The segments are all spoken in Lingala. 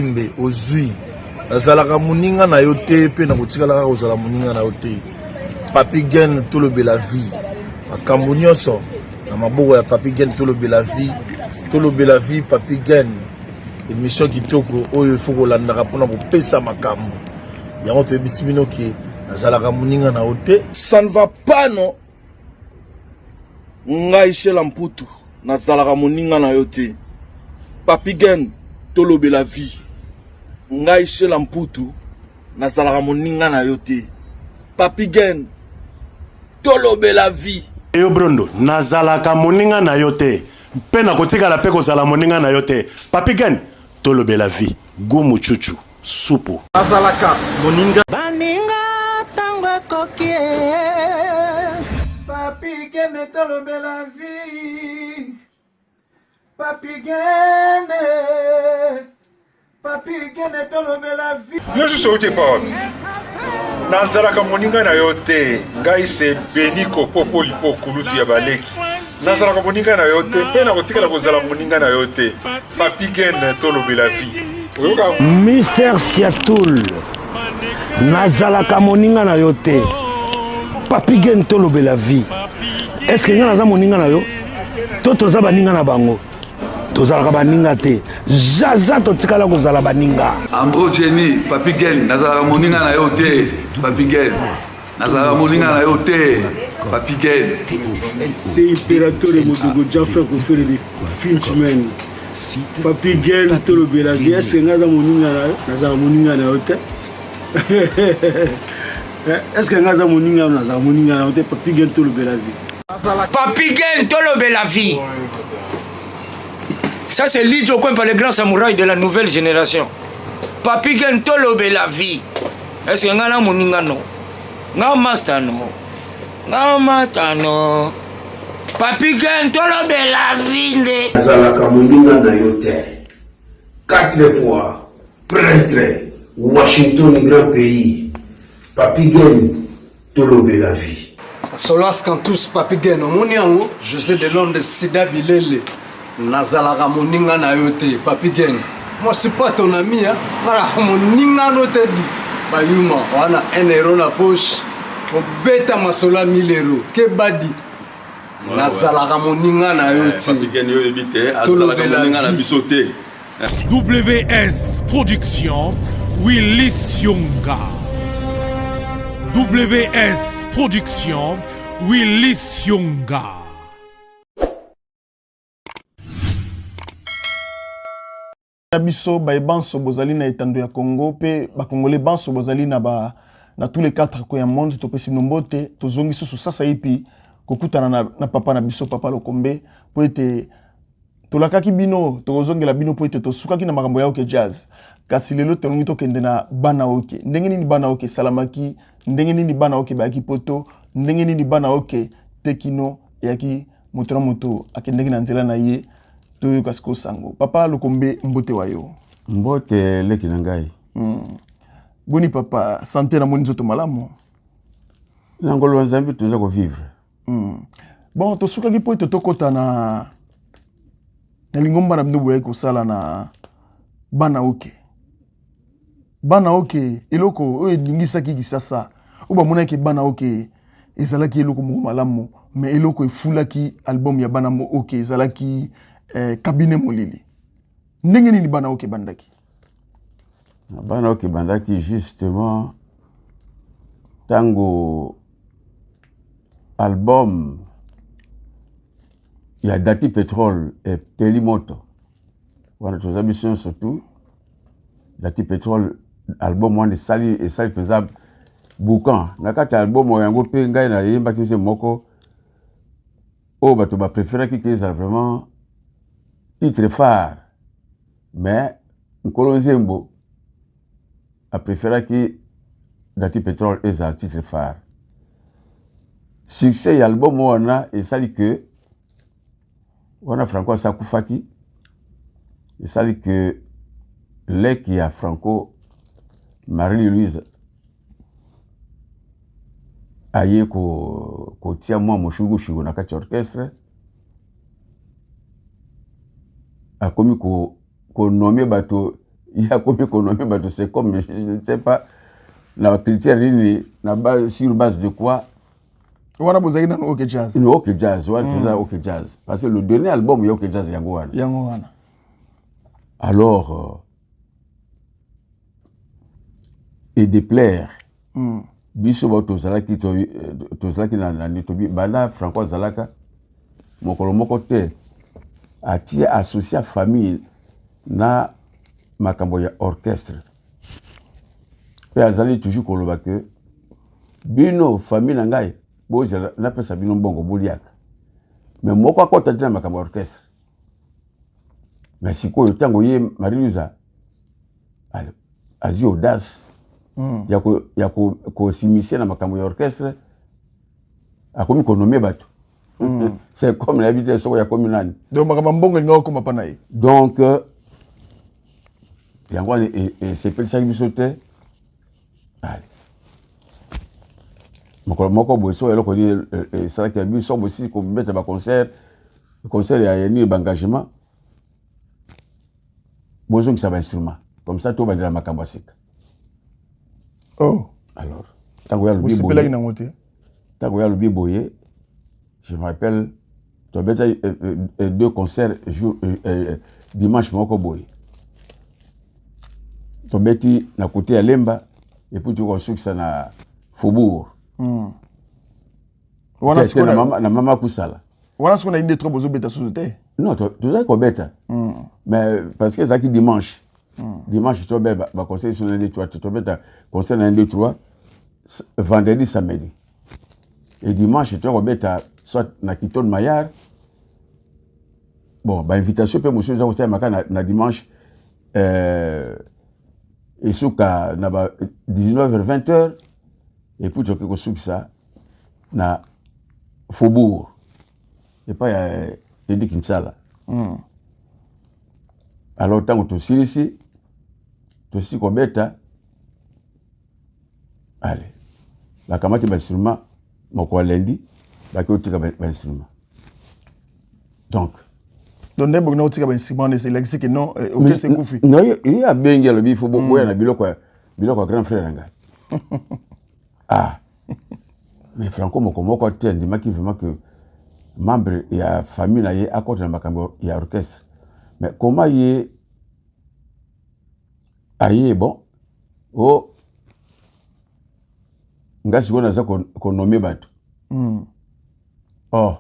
sembe ozui nazalaka moninga na yo te pe na kotikalaka kozala moninga na yo te. Papi Gen tolobela vie makambo nyonso na maboko ya Papi Gen tolobela vie Papi Gen émission kitoko oyo il faut kolandaka mpona kopesa makambo yango toyebisi bino ke nazalaka moninga na yo te. Ça ne va pas non. Ngai Shela Mputu nazalaka moninga na yo te. Papi Gen tolobela vie. Ngai Shela Mputu nazalaka moninga na yo te. Papi Gen tolobela vie. Yo Brondo nazalaka moninga na yo te. Pe na kotika pe kozala moninga na yo te. Papi Gen tolobela vie. Gumu chuchu supu. Nazalaka moninga baninga tango kokie. Papi Gen tolobela vie. Papi Gen tolobela vie. Yo soute pa. Nazalaka moninga na yo te. Ngai se Beniko popo lipo kuluti ya baleki. Nazalaka moninga na yo te. Pe na kotikala kozala moninga na yo te. Papi Gen tolobela vie. Mister Siatoul nazalaka moninga na yo te. Papi Gen tolobela vie. Est-ce que nga naza moninga na yo? Toza baninga na bango. Tozalaka baninga te. Zaza totikala kozala baninga. Ambro Jenny, Papi Gen nazalaka moninga na yo te. Papi Gen nazalaka moninga na yo te. Papi Gen. C'est impérateur de Modogo Jaffa qu'on fait des Finchman. Papi Gen tolobela vie. Est-ce que naza moninga na yo te? Est-ce que naza moninga na yo te? Papi Gen tolobela vie. Papi Gen tolobela vie. Ça c'est Lidjo Kwempa, le grand samouraï de la nouvelle génération. Papi Gen tolobela vie. Est-ce que ngana moninga no? Nga master no. Nga mata no. Papi Gen tolobela vie nde. Nazalaka moninga na yo te. 4 fois prêtre Washington grand pays. Papi Gen tolobela vie. Solas Kantous Papi Gen omoni yango José de Londres Sida Bilele. Nazalaka moninga na yo te. Papi Gen, moi je suis pas ton ami hein. Mara moninga no te di. Bayuma wana 1 euro na poche. Obeta masola 1000 euros. Ke badi. Nazalaka moninga na yo te. Papi Gen yo ebite azalaka moninga na biso te. WS Production Willis Yonga. WS Production Willis Yonga. Biso banso bozali na etando ya Congo pe ba congolais banso bozali na tous les 4 coins du monde to pesi nombote to zongi susu sasa ipi kokutana na papa na biso papa Lokombe po ete to lakaki bino to zongela bino po ete to sukaki na makambo ya oke jazz kasi lelo to ngi to kende na bana oke ndenge nini bana oke salamaki ndenge nini bana oke baki poto ndenge nini bana oke tekino yaki motora moto akendenge na nzela na ye to kasiko sango papa Lokombe mbote wayo mbote leki na ngai boni papa santé na moni zoto malamu na ngolo nzambi tuza ko vivre bon to suka ki po to kota na lingomba na bino boye ko sala na bana oke eloko o lingisa ki sasa o ba mona ke bana oke ezalaki eloko mo malamu mais eloko efulaki album ya bana mo oke ezalaki cabinet molili ndenge nini bana oke bandaki justement tango album ya Dati Petrol et Pelimoto wana tozabison surtout Dati Petrol album wana sali pesable boucan nakati album yango pe ngai na yemba kise moko o bato ba préférer ki keza vraiment titre phare mais Nkolo Nzembo a préféré que Dati Petrol est un titre phare. Succès album on a et ça dit que on a Franco Sakufaki et ça dit que les qui a Franco Marie-Louise aye ko tia moi moshugu shugo na kati orchestre a komi ko nommé bato il y a comme économie, c'est comme, je ne sais pas, la critère, sur base de quoi. On a besoin d'un OK Jazz. Le OK Jazz, on faisait OK Jazz. Parce que le dernier album, il y a OK Jazz, Yangoana. Alors, et déplaire, biso ba tozalaki na nitobi bana Franco Zalaka mokolo moko te atie associé famille na makambo ya orchestre pe azali toujours koloba que bino famille na ngai bozala na pesa bino mbongo boliaka mais moko akota na makambo ya orchestre mais sikoyo tango ye Marie-Louise azi audace ya ko s'immiscer na makambo ya orchestre akomi konomie bato c'est comme l'habitude soko ya komi nani donc makambo mbongo ngo koma pana ye donc yango et c'est peut ça biso te allez moko boso eloko ni sala ki biso bosi ko mettre ba concert ya ni engagement bozo qui ça va instrument comme ça to ba dira makambo sika. Oh. Alors, tango ya lubi boye, je me rappelle, tu as 2 concerts dimanche moko boye. Tu as na côté à Lemba et puis tu as ça na Faubourg. Na mama kusala. Wana siko na inde trop bozo beta société. Non, tu as ko beta. Mais parce que ça qui dimanche. Dimanche, tu as conseil sur l'un des 3, tu as conseil l'un des 3, vendredi, samedi. Et dimanche, tu as soit na Kiton Maillard. Bon, invitation, puis monsieur, vous avez na dimanche, et souka na 19h, 20h, et puis tu as ça na Faubourg. Et pas Teddy Kinsala. Alors, tant que tu es ici, tu es beta, allez, la kamati d'instrument, mon lundi, la côté d'instrument. Donc, n'est pas un instrument, c'est que non, ok, c'est Koufi. Non, il y a bien le bif, il faut beaucoup de grand frère. Ah, mais Franco, mon côté, il m'a dit vraiment que membre et la famille, il y a à côté de il y a orchestre. Mais comment il est aïe bon oh ngasi bona za ko nommer bato oh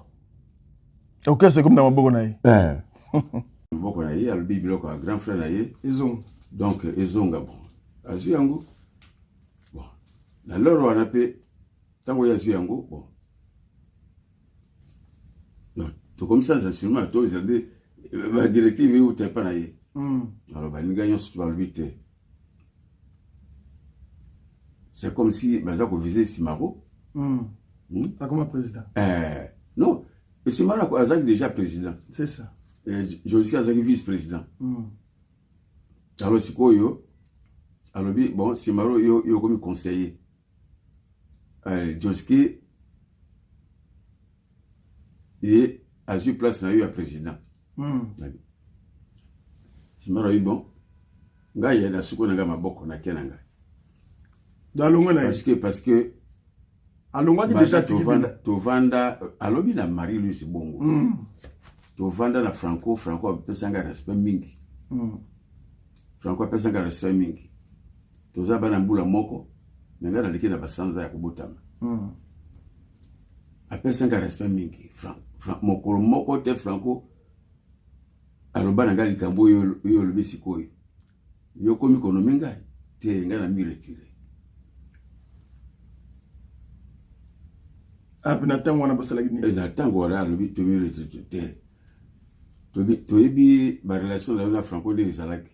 ok c'est comme dans maboko na ye maboko na ye alobi biloko ya grand frère na ye ezonga donc ezonga bon azu yango bon na loro wana pe tango ya azu yango bon non to comme ça sûrement to izade la directive est où tu n'es pas naïe. Alors, nous gagnons sur le 8. C'est comme si nous visait Simaro. Pas comme un président. Non, Simaro est déjà président. C'est ça. Je suis vice-président. Alors, c'est quoi alors, bon, Simaro est comme conseiller. Joski est à une place dans le président. Simaro yi bon ngai ya na suko na maboko na kenanga parce que alongwa déjà to vanda alobi na Marie-Louise Bongo to vanda na Franco pesanga respect mingi Franco pesanga respect mingi to za bana mbula moko menga na likina basanza ya kubutama apesanga respect mingi mokolo moko te Franco aloba na ngali kambo yo lobi sikoyo yo komi konomi ngai te ngai na mi retire na tango wana basalaki nini na tango wana alobi to mi retire te to yebi ba relation na yo na Franco de ezalaki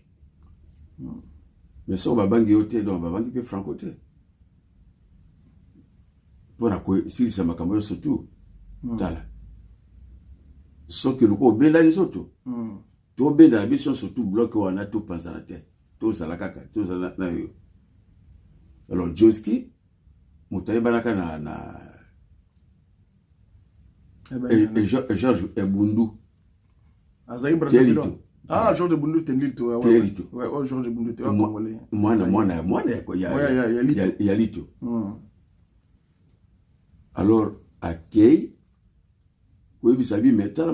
mais so babangi yo te donc babangi pe Franco te pona ko silisa makambo yo surtout tala soki loko bela nzoto to bela biso surtout bloc wana to pensa na te to sala kaka to sala na yo alors Joski mutaye banaka na Georges Ebundu azai Brazzaville Ah, Georges Bundu Tendilito. Tendilito. Ouais, Georges Bundu Tendilito. Moi, quoi. Il y a Lito. Alors, à Kei, oui, vous savez, maintenant,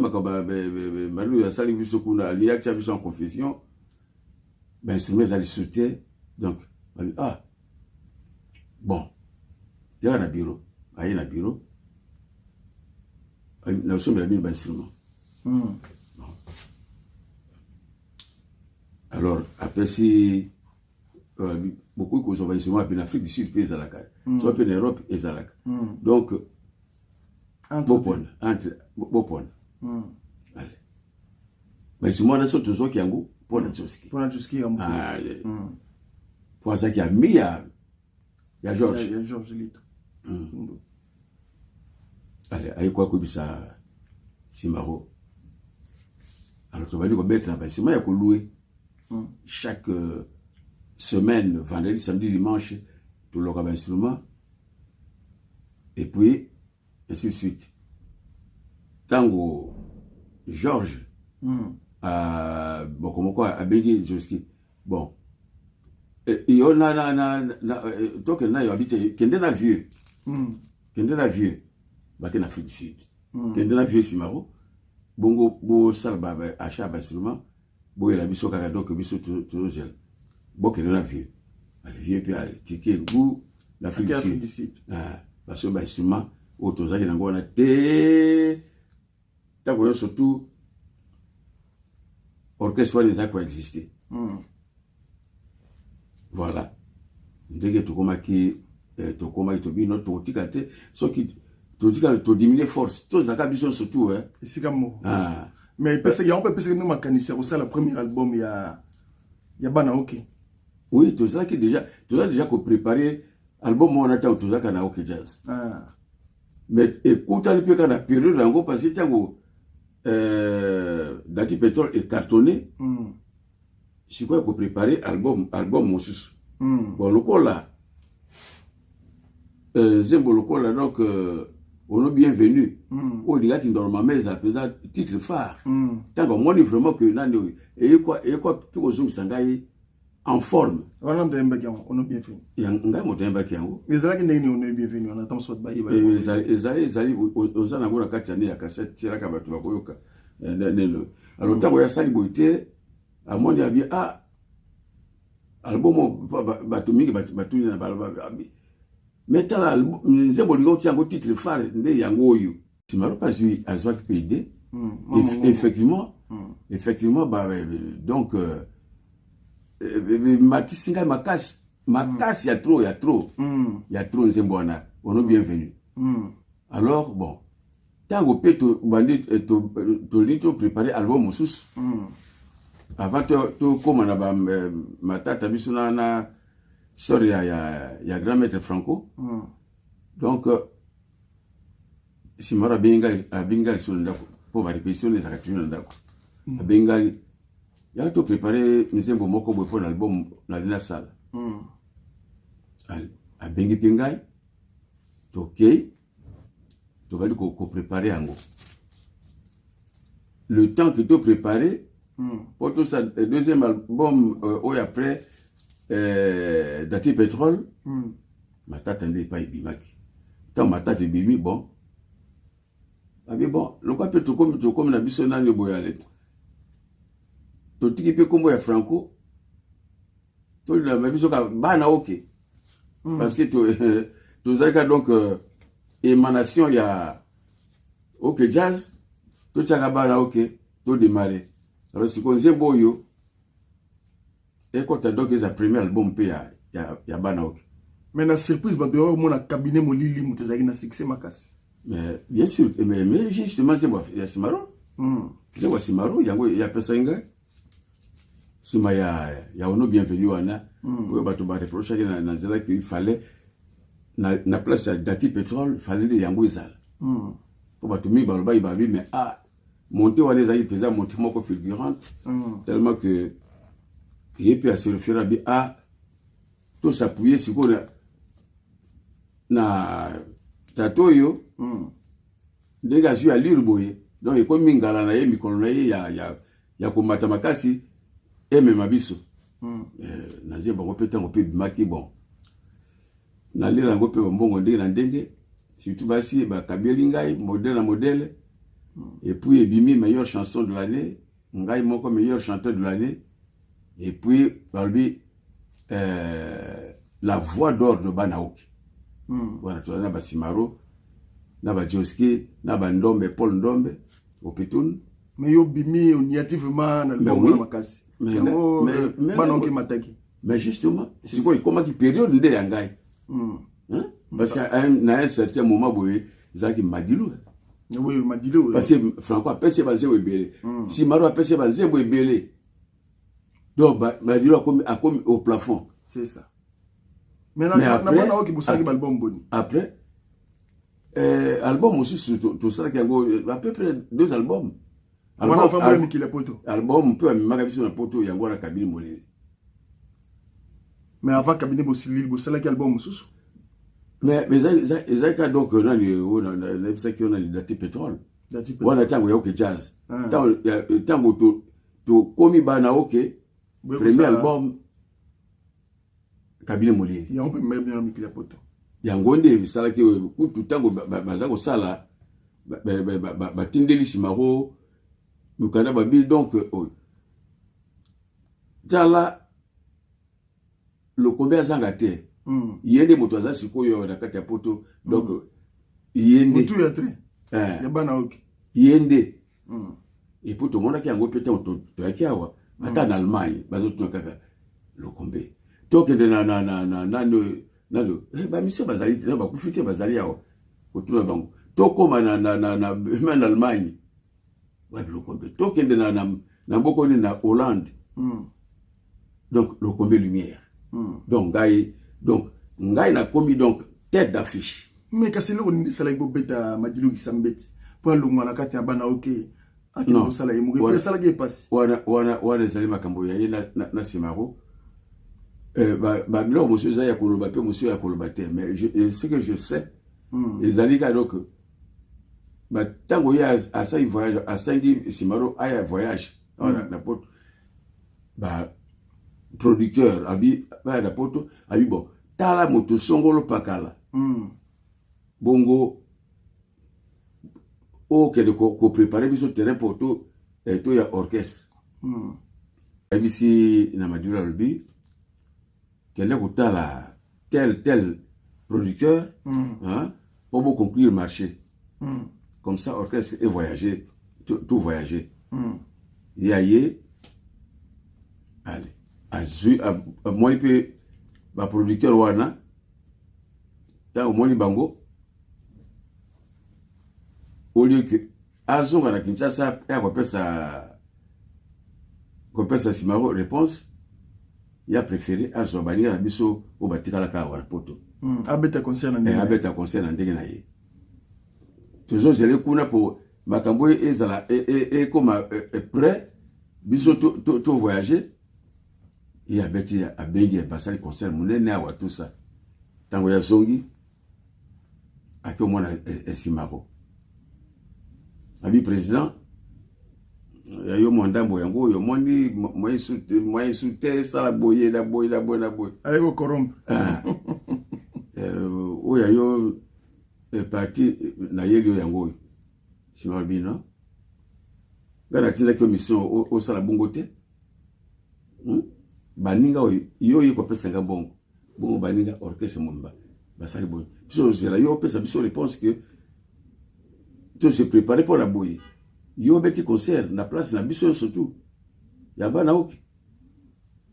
Malou a sali biso kuna, il y a que ça en confession, ben, instrument, ça les soutient. Donc, ah, bon, il y a un bureau. Il y a un bureau. Nous sommes la même instrument. Alors, après, si beaucoup de choses sont en Afrique du Sud, puis en Europe, et en donc, entre allez. Mais si moi, je suis toujours qui a un goût, pour la Tchoski. Pour ça qu'il y a mis, il y a Georges. Il y a Georges Lito. Allez, avec quoi que ça, Simaro. Alors, tu vas dire que mettre là-bas, c'est moi qui ai loué. Chaque semaine, vendredi, samedi, dimanche, tout le instrument. Et puis, ainsi de suite. Tango, Georges, bon, comment quoi, à Bégué, Joski. Bon. Et on a, donc, il y a habité, qui est vieux. Qui est vieux. Bah, en Afrique du Sud. Qui est vieux, Simaro. Bongo, bo, salba, achat, instrument. Bon, il a mis son caractère, donc, il a mis tout le gel. Bon, qu'il y a vieux. Allez, vieux, puis allez, ticket, goût, l'Afrique du Sud. Parce que, instrument, autour de ça, on a été. Tant qu'on a surtout, orchestre, les actes ont existé. Voilà. Dès que tu commences à te dire, tu as tu diminuer force. Tous les actes surtout. C'est comme moi. Mais parce qu'il y a un peu plus que nous, c'est le premier album, il y a Banaoke. Oui, tout ça qui déjà préparé album, on attend tout ça Kanaoke Jazz. Mais écoute un peu quand la période en gros, parce que Dati Pétrole est cartonné, c'est quoi qu'on préparer album mon sus. Bon, le col là, Zembo le col là, donc, on est bienvenu. Au gars qui normalement, ça pesait titre phare. Tant que moi, vraiment que Nando, et quoi, plus aux hommes s'engager en forme. On est bienvenu. Il y a un gars qui est bienvenu. Les gens qui sont bienvenus, on attend soit de bailler. Ils ont la carte à cassette, tira kabatou, bakoyoka. Alors, tant que ça, il à mon avis, ah, album, batumiki, batuni, mais t'as l'album, nous avons un titre phare de Yangoyo. Si je ne sais pas si je suis payé, effectivement, donc, Matissinga, ma casse, il y a trop, Nzembouana, on est bienvenu. Alors, bon, tant que tu as préparé l'album, avant de commencer, ma tata, il y a grand maître Franco. Donc, si je suis Bengali, pour la répétition des actions, à Bengali, il y a tout préparé, mais c'est un bon pour l'album dans la salle. À Bengi Pengai, ok, tu vas dire qu'on prépare en gros. Le temps que tu as préparé, pour tout ça, le deuxième album, après, Dati Pétrole, ma tante n'est pas Ibimaki. Tant ma tante est Bimi, bon. Mais bon, le quoi peut tout comme la bissonnale de Boyale. Tout qui peut comme Franco, tout le monde a bana ok. Parce que tout ça, donc, émanation, il y a ok jazz, tout ça, bana ok, tout démarré. Alors, si on sait boyo, et quand tu as donc un premier album, il y a Banaok. Mais la surprise, il y a un cabinet Molili, il y a un succès. Mais bien sûr, mais justement, il y a Simaro. Il y a Simaro, il y a Pessenga. Il y a un bienvenu. Il fallait, la place de Dati Pétrole, il fallait des Yangoizal. Pour que tu mais monter ou les aïe pesant, monter mon configurante, tellement que et puis à se référer à tout s'appuyer sur quoi na tatoyo dégagé à lire boye donc il comme mingala na ye mikolo na ye ya ya komata makasi emema biso nazie bango mpe ntango mpe bimaki bon nalela yango mpe bambongo ndenge na ndenge surtout basi bakabeli ngai modèle na modèle et puis ebimi meilleure chanson de l'année ngai moko meilleur chanteur de l'année et puis balobi la voix d'or de Banaoki voilà tu na basimaro na ba Joski na ba Ndombe Paul Ndombe au Petun mais yo bimi initiativement na le makasi mais Banaoki mataki mais justement c'est quoi comment qui période de yangai parce qu'à un certain moment boye zaki Madilu oui Madilu parce que Franco a passé bazé webele si Maro a passé bazé webele donc Madilu a comme au plafond c'est ça mais après album aussi tout ça qui a à peu près 2 albums album peu amimaka biso na poto yango na kabini molele mais avant kabini bosili bosala ki album mususu mais ezaka donc na ça qui on a dati pétrole wana tango ya OK jazz tango to komi bana OK premier album kabine molele yango pe même bien mikila poto yango nde bisala ki kutu tango baza ko sala batindeli simaro mukanda babi donc tala le combien zangate yende moto aza sikoyo na kati ya poto donc yende tout ya train ya bana OK yende et poto mona ki yango pete to yaki awa ata na Allemagne bazo tuna kaka le combien donc na lo ba mission bazali na ba kufiti bazali yawo otuna bango to koma na même Allemagne wa le combien to kende na boko ni na Hollande donc le combien lumière donc ngai na komi donc tête d'affiche mais kasi le ni sala go beta Madilu Kisambeti pour le mwana kati ya bana OK akino sala yimu ko sala ge passe wana zali makambo ya na simaro ba bilo monsieur Zaya koloba pe monsieur ya koloba te mais ce que je sais ezali ka donc ba tango ya asa voyage asangi simaro aya voyage na poto ba producteur abi ba na poto abi bon tala moto songolo pakala bongo o que de ko préparer biso terrain pour to ya orchestre abisi na Madura Lobi qu'elle est kutala tel producteur pour conclure le marché comme ça orchestre et voyager tout voyager yaye allez à moi il peut ba producteur wana ta au moins bango au lieu que azonga na Kinshasa ya kopesa simaro réponse il a préféré azobaninga na biso o batikala ka wana poto abeta concert na ndenge na ye toujours zele kuna pour makambo ezala et comme prêt biso to voyager il a beti a bengi passer le concert munene awa tout ça tango ya zongi aki omona esimako abi président yo mondambo yango yo moni moi soute sala boye la boye ayo korompe oya yo parti na yeli yango simabino ngana tina ko mission o sala bongo te baninga yo yiko pesa nga bongo baninga orchestre mumba basali boye biso zela yo pesa biso réponse que tout se préparer pour la boye yo beti concert na place na biso surtout ya bana OK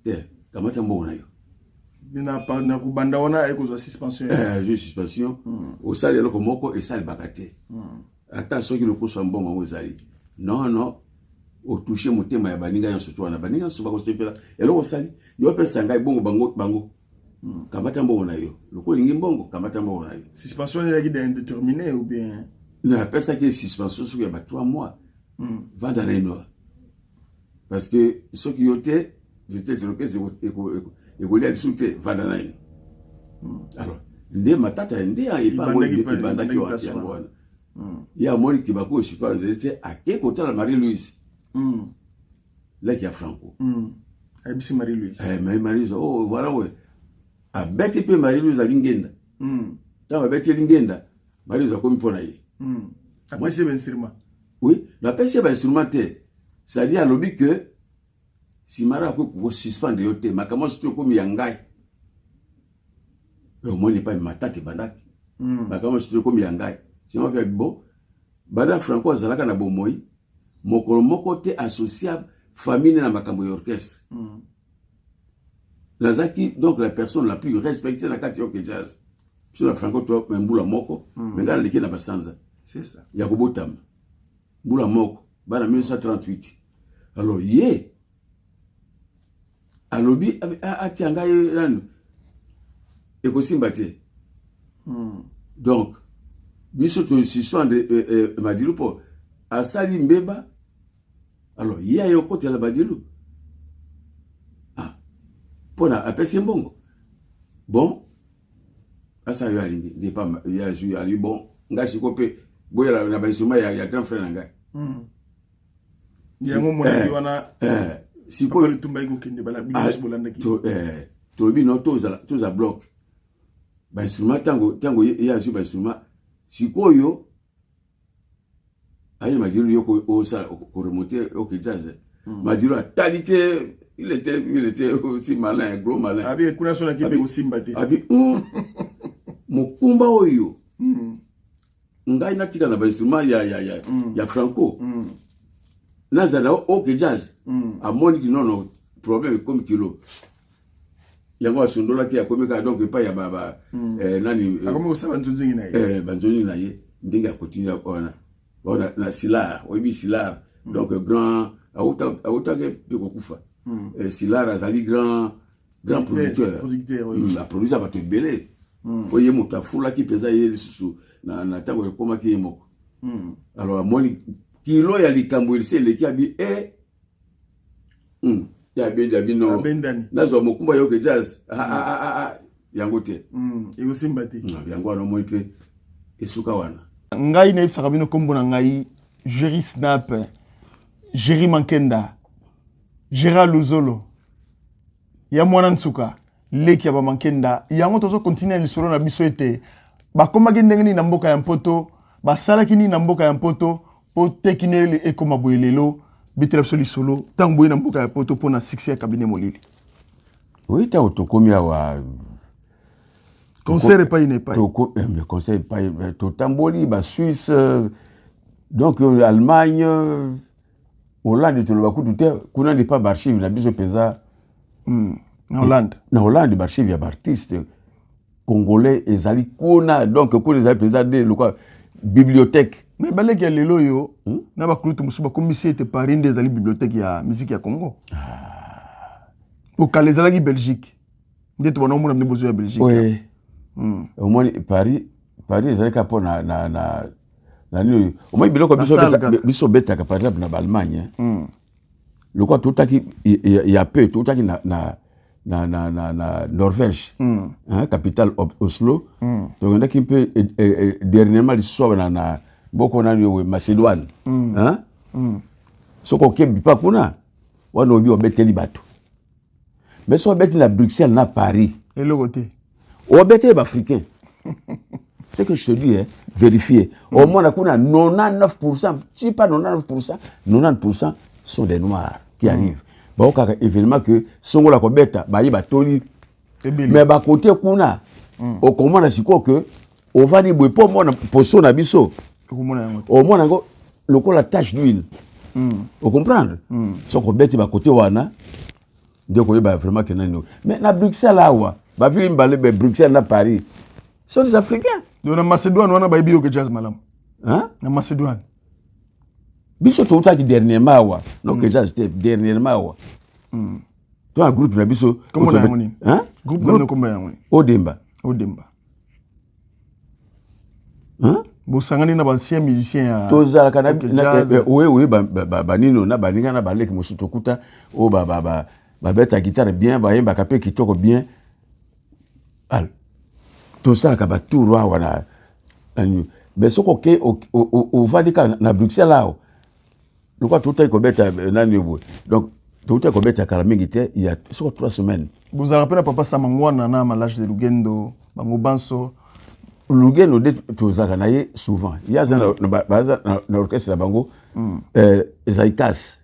te kamata mbona yo na kubanda wana eko suspension suspension au sali loko moko et sali bakate attention que le coup soit mbongo ngozali non au toucher motema ya baninga yo surtout na baninga so bako stepela eloko sali yo pesa ngai bongo bango kamata mbona yo loko lingi mbongo kamata mbona yo suspension ya guide indéterminé ou bien na pesa que suspension sur ya 3 mois va dans les noirs parce que ce qui était j'étais le que c'est école du soute va dans les alors ndé matata ndé a ibanda ki wa tiangwana ya moni kibako sipa c'était à quel côté la Marie-Louise là qui a Franco. Abisi Marie-Louise. Marie-Louise, oh, voilà, ouais. A bête peu Marie-Louise à Lingenda. Dans la bête Lingenda, Marie-Louise a commis pour naïe. Après, c'est un instrument. Oui, la PC est instrumenté. C'est-à-dire à l'objet que si Mara peut suspendre le thé, ma comment je te comme Yangai. Au moins, il n'est pas matate banaki. Ma comment je te comme Yangai. Si on fait bon, Bada Franco Zalaka na bomoi, mon côté associable, famille na makambo orchestre. Lazaki, donc la personne la plus respectée dans la catégorie jazz. Sur la Franco, tu as un boula moko, mais là, l'équipe n'a pas sans. C'est ça. Yakobo Tam. Boula moko, en 1938. Alors, yé. Alobi, a tianga yé, et aussi mbaté. Donc, biso to histoire de Madilu pour asali mbeba. Alors, yé a yo côté la Madilu. Pour la apesi mbongo. Bon, asa yo alingi, n'est pas ya ju ali bon, ngashi kopé boya na ba instrument ya grand frère nanga. Ya mo mona wana siko le tumba iko kende bala biso bolanda ki. To bi no to za bloc. Ba instrument tango ya ju ba instrument siko yo ayi Madilu yo ko sa ko remonter au jazz. Madilu a talité. Il était aussi malin, gros malin. Abi kuna sona kipe aussi mbate. Abi mukumba oyo. Ngai natika na ba instrument ya Franco. Nazara ok jazz. A monique non problème comme kilo. Yango asondola ki akomeka donc pas ya baba nani akomo saba ntunzingi na ye. Banzoni na ye ndenge continue ona na Silar, obi Silar. Donc grand auta ke pekokufa. Silar azali grand producteur. La production va te belé. Oye muta fula ki pesa ye susu na tango koma ki moko. Alors moni kilo ya likambo ilise le ki abi ya bendi no. Nazo mokumba yo ke jazz. Yango te. Ego simbati. Yango no mo ipe esuka wana. Ngai na ibsa kabino kombo na ngai Jerry Snap, Jerry Mankenda. Gérald Luzolo, ya mwana nsuka leki ya ba Mankenda yango tozo continuer lisolo na biso ete bakoma gendengeni na mboka ya mpoto basalaki ni na mboka ya mpoto po tekinele ekoma boyelelo bitela biso lisolo tango boye na mboka ya mpoto pona succès ya cabinet Molili. Oui, ta otokomi awa concert pas une pas. Mais concert pas to tamboli ba Suisse donc Allemagne Hollande tu le vois tout kuna n'est pas archive na biso pesa Hollande archive ya artiste congolais ezali kuna donc kuna ezali pesa de lokwa bibliothèque mais baleki ya lelo yo na ba kulutu musuba komisi ete Paris ezali bibliothèque ya musique ya Congo pour kalezalaki Belgique ndeto bana mona mbezo ya Belgique oui au moins Paris ezali ka pona na nini au moins biloko biso beta ka par exemple na Allemagne le quoi tout taki ya peu tout taki na Norvège capitale Oslo donc on a qui peut dernièrement l'histoire na boko na Macédoine soko kebi pa kuna wana obi obeteli bato mais so obeteli na Bruxelles na Paris et le côté obeteli ba africain. C'est que je te dis, vérifiez. Au moins, on a 99%, si pas 99%, 90% sont des Noirs qui arrivent. Bon, quand évidemment que sont la cobeta, bah il va toli. Mais bah côté qu'on a, au comment on a si quoi que, on va dire pour moi pour son abisso. Au moins le coup la tache d'huile. Vous comprenez? Son cobeta bah côté wana, donc on va vraiment que non. Mais na Bruxelles là wa, bah ville m'balé Bruxelles na Paris. Sont des Africains. Donc, en Macédoine, on a baby au jazz malam. Hein? En Macédoine. Biso tout ça qui dernièrement, non que jazz dernièrement. Toi un groupe na biso. Comment on a un hein? Groupe de combien on Odemba. Hein? Bo sangani na ancien musicien. Toza kana oui banino na baninga na baleki mosuto kuta o ba beta guitare bien ba yemba kapé kitoko bien. Al tout ça ka batour wana mais ce que au va dire na Bruxelles là le quoi tout est ko beta nani bo donc tout à commettre à Kalamingité il y a 3 semaines. Vous avez rappelé papa Samangwana na malage de Lugendo, Bango Banso. Lugendo de Tozakanaye souvent. Il y a un orchestre de Bango, Zaïkas.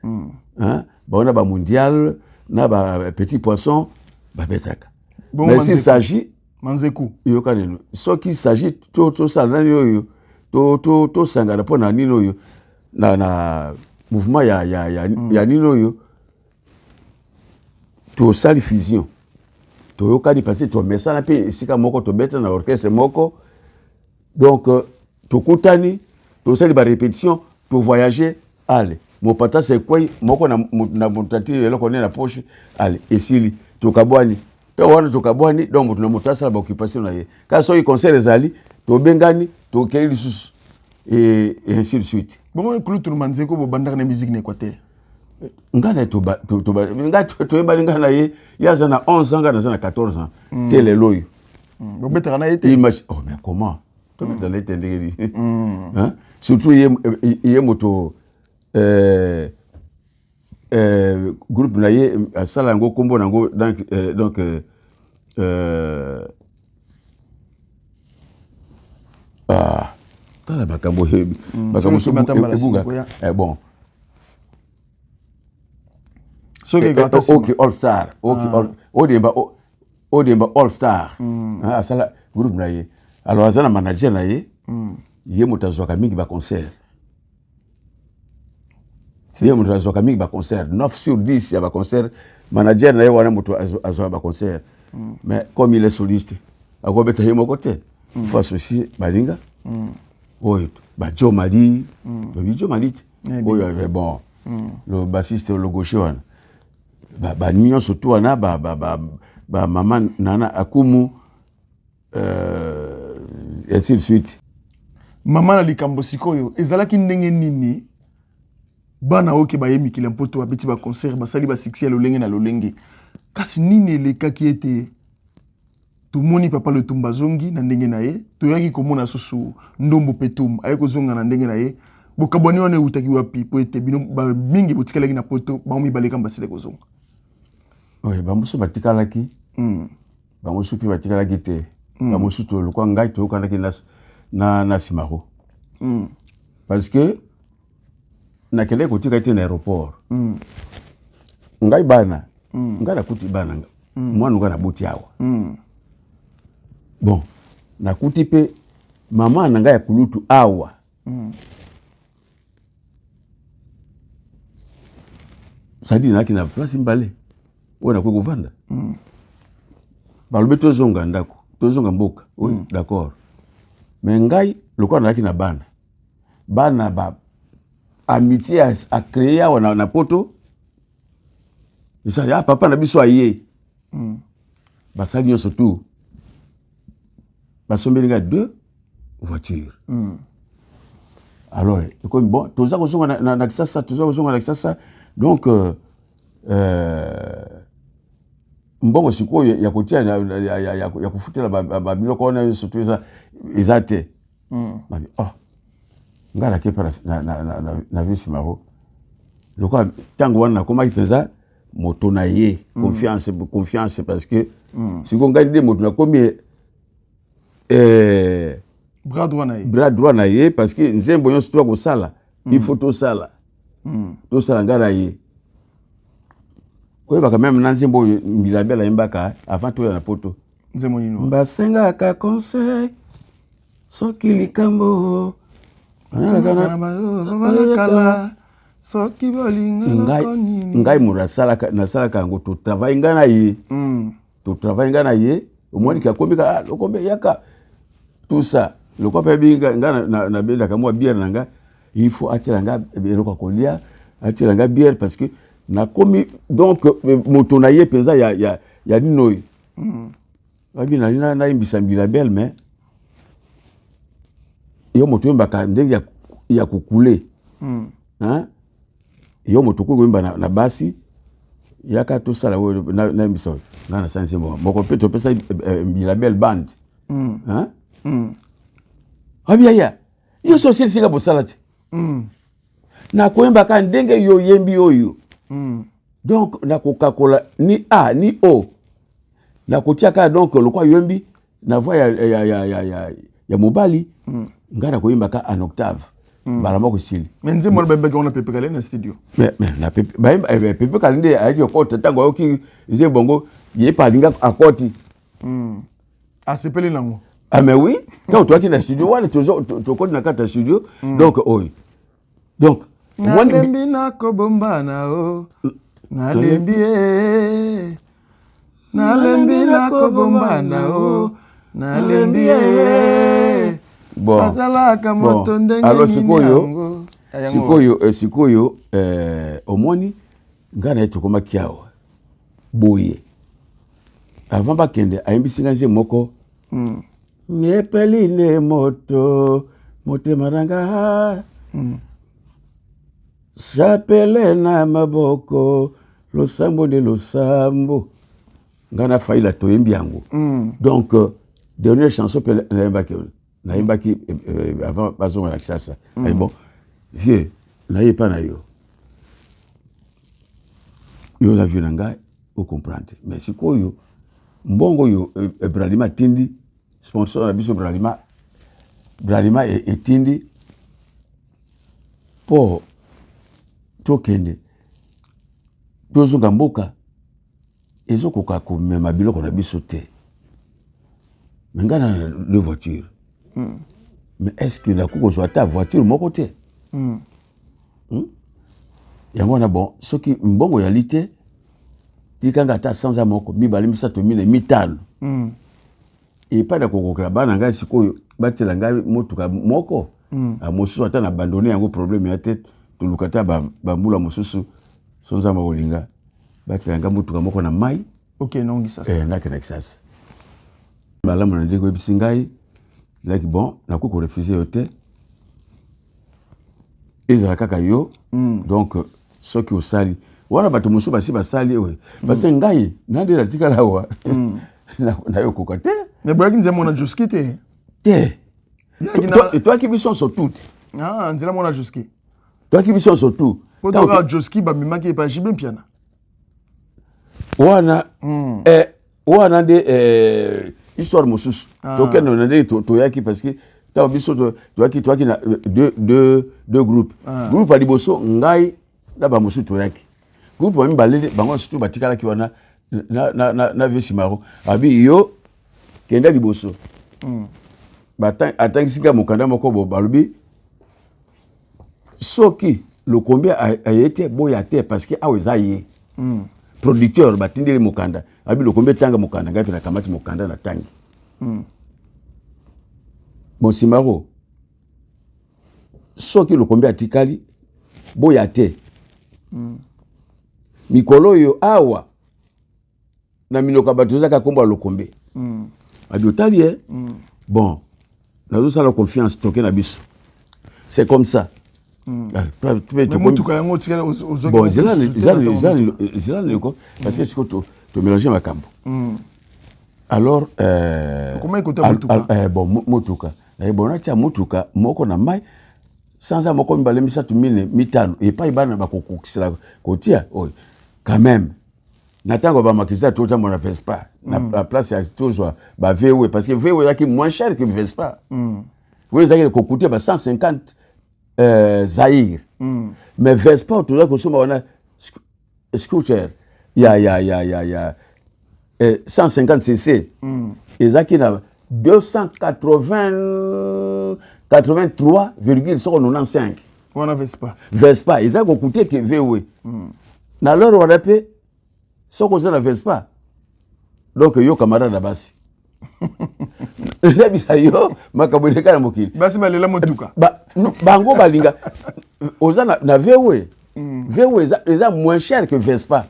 Hein? On a mondial, on a petit poisson, Babetaka. Mais s'il s'agit. Manzeku. Ce qu'il s'agit, tout ça, tout sangana pour Nino, na mouvement ya Nino, tout ça, fusion. Tout le cas, parce que tu mets ça, et si tu mets dans l'orchestre, donc, tu coutani, tu sais les répétitions, tu voyager, allez. Mon pata c'est quoi? Moi qu'on a monté là qu'on est la poche, allez. Et si tu kabwani, tu vois tu kabwani, donc tu montes ça la occupation là. Quand ça il concert les ali, tu bengani, tu kelli sus et ainsi de suite. Bon, écoute tout le monde dit que vous bandez la musique n'écoutez. Ngana tu balinga na ye, il y a 11 ans, ngana 14 ans. Tel est l'oeil. Vous bête na été. Oh mais comment? Tu bête na été ndenge. Hein? Surtout il moto groupe naye sala ngo kombo nango donc tala bakambo bon OK All Star Odemba All Star asala groupe naye alors azana manager naye ye mutazwaka mingi ba concert. Il y a un concert. 9 sur 10, il y a un concert. Manager, il y a un concert. Mais comme il est soliste, il y a un côté. Il faut associer Balinga. Joe Mali. Joe Mali. Bon. Le bassiste, le gaucher. Nyon surtout, maman Nana Akumu. Et ainsi de suite. Maman na likambo sikoyo. Ezalaki ndenge nini? Bana oke ba yemi kilempoto ba beti ba concert ba sali ba succès lolenge na lolenge kasi nini le kaki ete to moni papa le tumbazongi na ndenge na ye to yaki komona susu ndombo petum ayeko zonga na ndenge na ye bokaboni wana utaki wapi po ete bino ba mingi botikalaki na poto ba mi baleka mbasile ko zonga oui ba musu batikalaki ba musu pi batikalaki te ba musu to lokwa ngai to kanaki na simaro parce que na kele kotika ite na aéroport ngai bana ngai na kuti bana mwana ngai na buti awa bon na kuti pe mama na ngai ya kulutu awa sadi na kina place mbale ona ko kuvanda balobe tozonga ndako tozonga mboka oui d'accord mais ngai lokwa na kina bana ba amitié a créé na poto. Il s'est dit, papa n'a biso aïe. Basali surtout. Basombe nga 2 voitures. Alors, comme bon, tout ça na donc mbongo siko ya kotia ya kufutela ba biloko na surtout ça ezate. Ngala kepa na visi maro lokwa tango wana koma ipeza moto na ye confiance parce que si on gagne des moto na komi bras droit na ye parce que nzembo yon sitwa ko sala il faut to sala ngala ye ko ba quand même na nzembo mbilabela imbaka avant to ya na poto nzembo nino basenga ka conseil soki likambo ngai murasalaka nasalaka yango to travail ngana ye omoni ka komika lokombe yaka tout ça lokope binga ngana na benda kamwa bière nanga il faut atira nga eloko kolia atira nga bière parce que na komi donc moto na ye penza ya nino babi na imbisa mbila belle mais yo moto yembaka ndenge ya kukule hein yo moto ko yemba na basi yaka to sala na mbisa na sanse moko pe to pesa mbila belle band hein abiya yo social singa bosalati na ko yembaka ndenge yo yembi oyo Donc na Coca-Cola ni A ni O. Na kotiaka donc le quoi yombi na voix ya mobali ngana koyimbaka en octave. Balama ko sili. Mais nze mo bembe on a Pepe Kale na studio. Mais na Pepe Pepe Kale ndi ayo ko tango yoki nze bongo ye palinga akoti. Ah c'est pelé nango. Ah mais oui, quand toi qui na studio wala to ko na kata studio donc oy. Donc nalembi nakobomba na o nalembi nalembi nakobomba na o nalembi bon alors sikoyo omoni ngana yetu koma kiawa boye avant bakende ayimbisi nganze moko Niepeline moto motemaranga Chapele na maboko losambo de losambo ngana faila toyembi yango. Donc dernière chanson pe na imbaki avant bazo na kisasa. Mais bon, vieux na yepa na yo. Yo la vieux nanga au comprendre. Mais sikoyo mbongo yo Bralima tindi sponsor na biso Bralima et tindi pour tokende tozonga mboka ezokoka komema biloko na biso te mais ngana le voiture mais est-ce que la kukozwa ta voiture moko te yango na bon soki mbongo ya lite tikanga ta sanza moko mibali misato mine mitano et pas d'akokokela bana ngai sikoyo batela ngai motuka moko mosusu ata na abandonné yango problème ya tête tulukata bambula mosusu sonza maolinga batela ngai motuka moko na mai ok non gisasa na kisasa malamu na ndeko ebisi ngai like bon nakoko refuser yo te ezala kaka yo donc soki osali wana bato mosusu basi basali we parce ngai nande na tikala wa na yo koka te mais boyaki nzela mona Joski te te et toi qui biso surtout ah nzela mona Joski toi qui biso surtout potaka Joski ba mimaki pa jibe piana wana wana de histoire mosusu tokeno na de to yaki parce que ta biso toi qui na deux groupes groupe ali boso ngai na ba mosusu to yaki groupe ba mbalele bango surtout batikala ki wana na vesimaro abi yo kenda liboso bata atangisika mokanda moko bo balobi soki le combien a été boya te parce que aweza ye producteur batindele mokanda abi le combien tanga mokanda ngapi na kamati mokanda na tangi bon simaro soki le combien atikali boya te mikolo yo awa na minoka batozaka komba lokombe abi otali bon nazo sala confiance toke na biso c'est comme ça bon zela parce que siko to mélanger makambo alors comment écouter motuka bon motuka na bon atia motuka moko na mai sanza moko mbale misatu mine mitano et pas ibana bakokukisela kotia quand même natango ba makisa tota mona Vespa na place ya tozwa ba VW parce que VW yaki moins cher que Vespa vous avez coûté ba 150 Zaïre mais Vespa tu dois consommer on scooter ya 150 cc et zaki na 283,95 on Vespa ils ont coûté que VW na loro wanape soko za na Vespa donc yo camarade basi la bisa yo makaboneka na mokili basi balela motuka bango balinga oza na VW VW eza moins cher que Vespa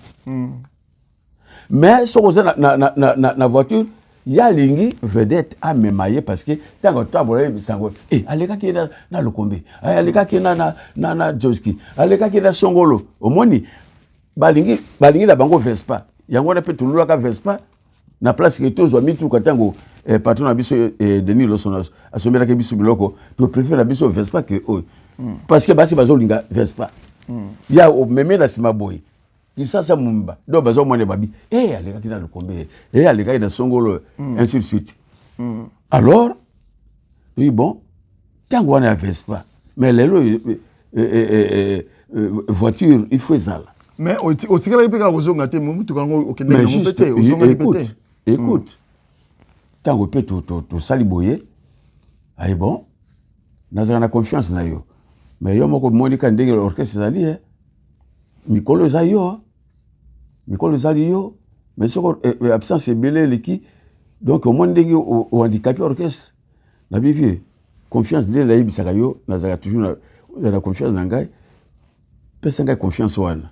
mais soko za na voiture ya lingi vedette a memaye parce que tango tabole bisango aleka ki na lokombe aleka ki na Joski aleka ki na Songolo omoni balingi la bango Vespa yango na pe tululaka Vespa na place que tozwa mituka tango patron na biso Denis Losonos asomela ke biso biloko to préfère biso Vespa que parce que basi bazolinga Vespa ya o meme na sima boy Kisasa Mumba. Donc, bazo mwane babi. Eh, alega qui dans le combat. Eh, alega dans Songolo, ainsi de suite. Alors, oui, bon, tant qu'on ne fait pas. Mais les voitures, il faut ça. Mais au tigala ipeka ozonga te mu tu kango okende na mopete ozonga ipete. Écoute. Tant qu'on peut to saliboyer. Aïe bon. Nazana confiance na yo. Mais yo moko monika ndenge l'orchestre zali Mikolo zayo. Mikolo zali yo. Mais sur absence belé leki. Donc au moins ndenge au handicapé orchestre. Na bivi confiance de la ibisaka yo nazaka toujours la confiance na ngai. Pesa ngai confiance wana.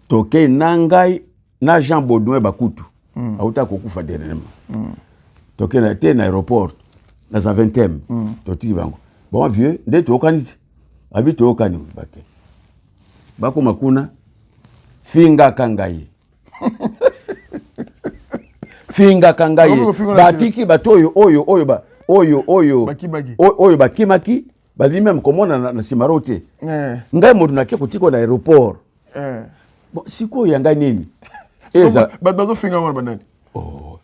Toke nangai na Jean Baudouin Bakutu. Auta kokufa dernièrement. Toke na te na aéroport na za 20e. Toti bango. Bon vieux, nde tokani. Abi tokani bake. Bako makuna finga kangaye. Finga kangaye. Batiki batoyo oyo bakimaki bali même komona na simarote. Ngai modu nakia kutiko na aéroport. Bon siko yanga nini? Eza bazo finga mwana banani. Oh.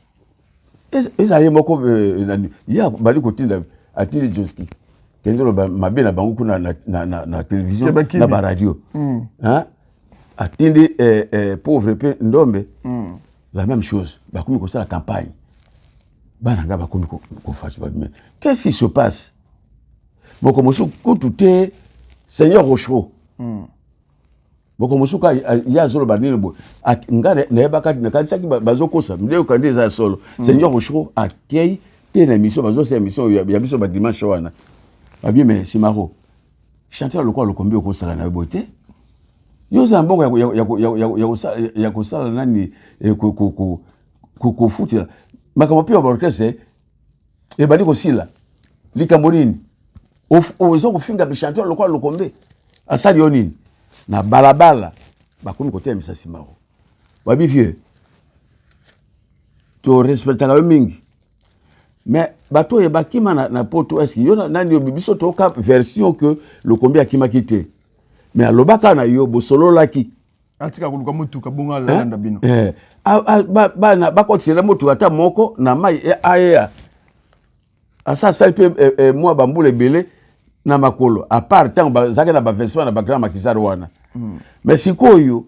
Eza yemoko nani. Ya bali kotinda atili Joski. Kendolo mabe na bangu kuna na télévision na ba radio. Hein? Atindi pauvre pe ndombe. La même chose. Bakoumi ko la campagne. Bananga bakoumi ko fasse ba. Qu'est-ce qui se passe? Boko mosu kutute Seigneur Rochereau. Boko mosu ka ya zolo banini bo. Ngare na yebaka na kanisa ki bazokosa. Mdeo kande za solo. Seigneur Rochereau accueille te na mission bazo c'est mission ya biso ba dimanche wana. Abi mais Simaro. Chanteur le quoi le combien ko sala na beauté. Yo za mbongo ya kusala nani ko futira. Makamo pio orchestre e bali ko sila. Likambo nini? Ozo kufinga bishanteur lokwa lokombe asali onini na balabala bakomi kote misa Simaro babi vieux to respectaka mingi mais bato bakima na poto eski yo nani biso to ka version que lokombe akima kite mais alobaka na yo bosolo laki atika kuluka mutuka bonga landa bino ba bakotsela mutu ata moko na mai aya asa salpe moi bambule belé na makolo à part tant bazaka na ba Vespa na ba grand makizaro wana mais sikoyo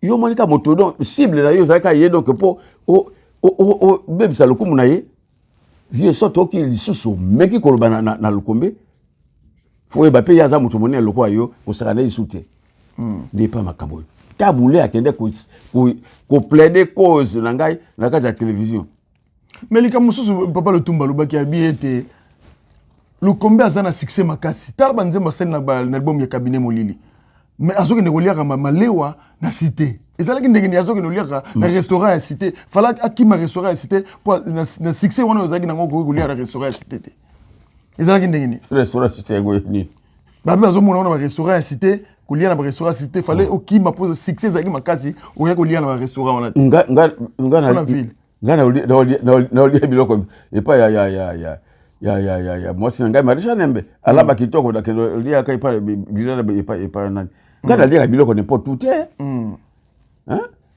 yo monika motodo cible na yo zaka ye donc po o bebisa lokumu na ye vie soto ki lisusu meki koloba na lokombe fo ba pe yaza mutu monene lokwa yo osaka na isute ndi pa makambo tabule akende ko plaider cause na ngai na kati ya télévision mais lika mususu papa Lutumba lobaki abiete Lukombe azana succès makasi talba nzemba sel na album ya cabinet molili mais azoki nekoliaka malewa na cité ezalaki ndenge azoki noliaka na restaurant ya cité fala akima restaurant ya cité po na succès wana ozaki nango kolia na restaurant ya cité te ezalaki ndenge ni restaurant cité go ni babe azomona na restaurant ya cité kolia na restaurant ya cité fallait okima pose succès ezalaki makasi oya kolia na restaurant wana na biloko epa ya mwasi ngai Marisha Nembe alaba kitoko da kendo lia kai pa bilala epa nani ngana lia biloko n'importe tout hein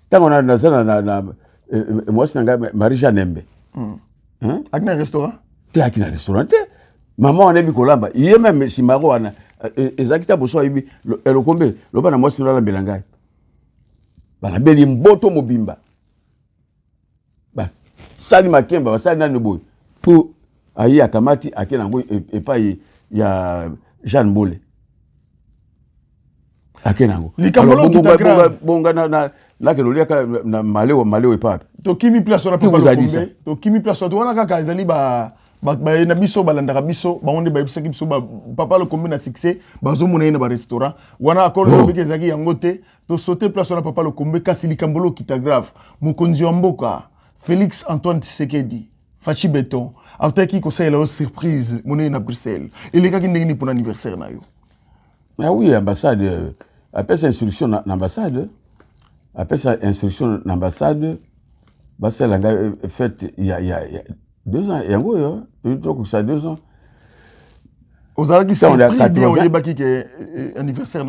tango na sana na mwasi ngai Marisha Nembe akina restaurant te akina restaurant te maman on ebi kolamba iye même Simaro wana ezakita boso ibi elokombe loba na mwasi nala belangai bana beli mboto mobimba bas sali makemba basali nani boy pour ayi akamati akena ngo epai ya Jean Mbole akena ngo likambolo kitagra bonga na kelolia na malewo epapi to kimi place na papa Lukombe to kimi place to wana kaka ezali ba na biso balandaka biso baonde bayebisaki biso papa Lukombe na succès bazomona ina ba restaurant wana akolo lobiki ezaki yango te to sauter place na papa Lukombe kasi likambolo kitagrave mokonzi wa mboka Félix Antoine Tshisekedi Fachi Beton autaki ko ça la surprise monnaie na Bruxelles il est kaki ndenge ni pour anniversaire na yo ah oui ambassade après sa instruction na ambassade après sa instruction na ambassade ba ça la fête il y a 2 ans yango yo donc ça 2 ans ozalaki surpris bien oyebaki ke anniversaire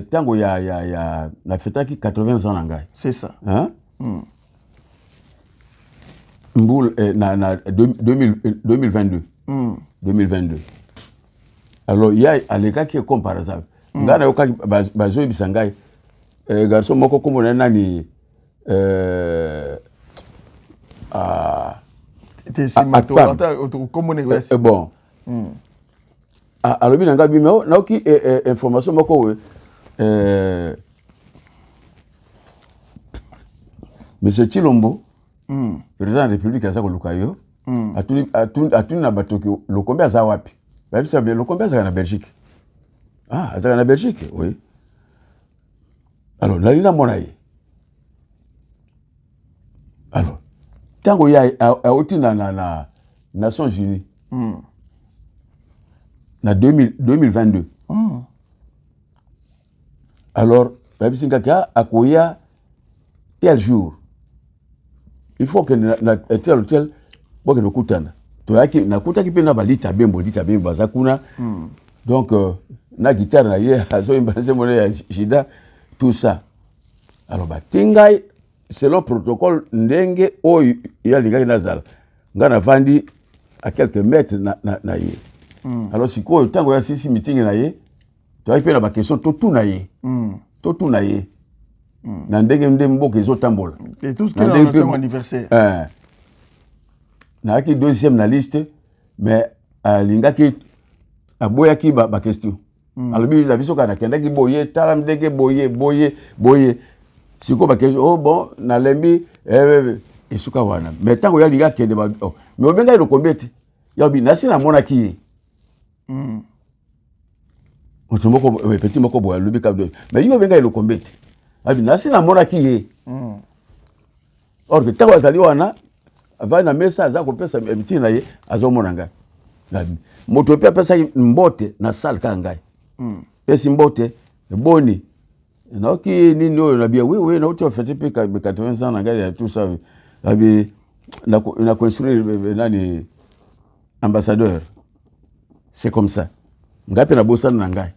tango ya na fetaki 80 ans na ngai. C'est ça. Hein? Mboul na 2022. 2022. Alors il y a alekaki comme par hasard. Ngana yoka bazo bisangai garçon moko kombo na nani bon. Alors bien ngabi mais na oki information moko Monsieur Chilombo, président de la République asa koluka yo, atuni na batoki lokombe asa wapi. Babi sabe lokombe asa na Belgique. Ah, asa na Belgique, oui. Alors, nalina monaye. Alors, tango ya oti na Nations Unies. Na 2022. Alors, babi singaka akoya tel jour. Il faut que tel boke no kutana. To yaki na kutaki pe na balita bembo bazakuna. Donc na guitare na ye azo imbanze mona ya Jida tout ça. Alors batingai selon protocole ndenge oyo ya lingai nazala. Ngana vandi à quelques mètres na ye. Alors sikoyo tango ya sisi meeting na ye to yaki pe na ba question to tout na ye. To tout na ye. Na ndenge mboka ezotambola. Et tout que dans ton anniversaire. Na ki deuxième na liste mais lingaki aboyaki ba question. Alobi la biso kana kendaki boye talam ndenge boye. Siko ba question oh bon na lembi esuka wana. Mais tango ya linga kende ba mais obenga le kombete. Ya bi nasi na mona ki. Otomoko petit moko boya lobi ka do. Mais yo benga le kombete. Abi nasi na mona ki ye. Or que tango azali wana ava na mesa za ko pesa miti na ye azo mona nga. Moto pe pesa mbote na sal ka ngai. Pesi mbote boni. Na ki nini oyo na bia oui na uti ofete pe 80 ans na ngai ya tout ça. Abi na construire nani ambassadeur. C'est comme ça. Ngai pe na bosana na ngai.